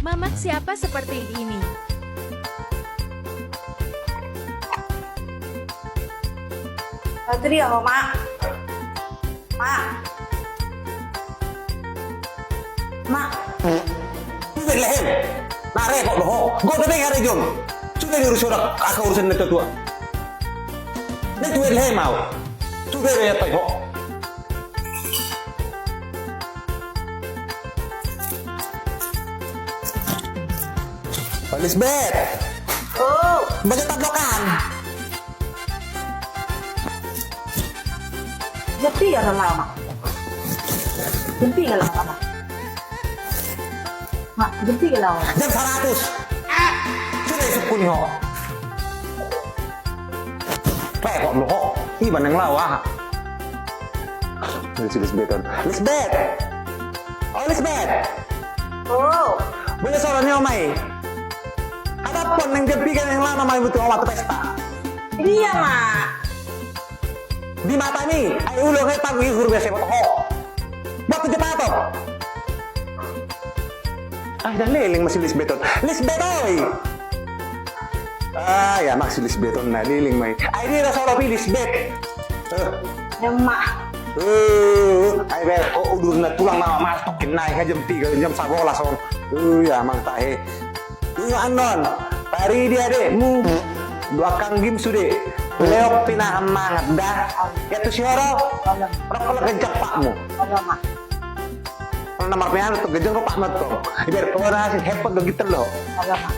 Mamak siapa seperti ini? Itu dia kok, Mak. Mak. Mak. Itu lehem. Nah, repot loh. Gue udah dengar jom. Sudah diurus orang. Aku urusan itu tua. Ini tuh lehem mau. Sudah ya tak kok. Lisbeth. Oh, Baca tablokan. jadi ya lama. Jadi ya lama. Mak, jadi ya lama. Jam 100. Sudah isuk kuning kok. Repot loh kok. Iban yang lawa. Lisbeth. Lisbeth. Oh Lisbeth. Oh, Boleh soalnya omai. Ada pon yang jepikan yang lama mai butuh omat pesta. iya, Mak. Di mata nih, ayo ulo kayak tahu guru biasa foto. Buat cepat toh. Dan leling masih Lisbeth. Lisbeth oi. Ya masih Lisbeth nah leling mai. Ini rasa orang pilih Lisbeth. Ya, Mak. Ayo ber, udah na tulang nama masukin naik jam 3 jam 11 son. Ya mang tahe. Ini anon. Pari dia deh, dua kang game sudah. Leok pinah mangat dah. Ya tuh sioro. Rokok kejak pakmu. Ada, Mak. Kalau nomor pian tuh gejeng pak mat tuh. Biar kau nasi hebat begitu loh. Ada, Mak.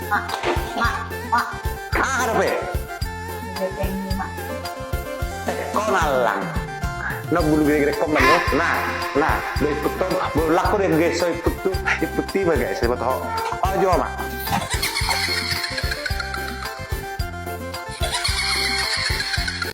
Mak, Mak, Mak. Ada pe. Ini, Mak. Kau nalang. Nak bulu gede-gede komen lo. Nah, do ikut tuh. Bulu laku deh guys, so ikut tuh. Ikuti ba guys, sebab tahu. Oh, jom mak.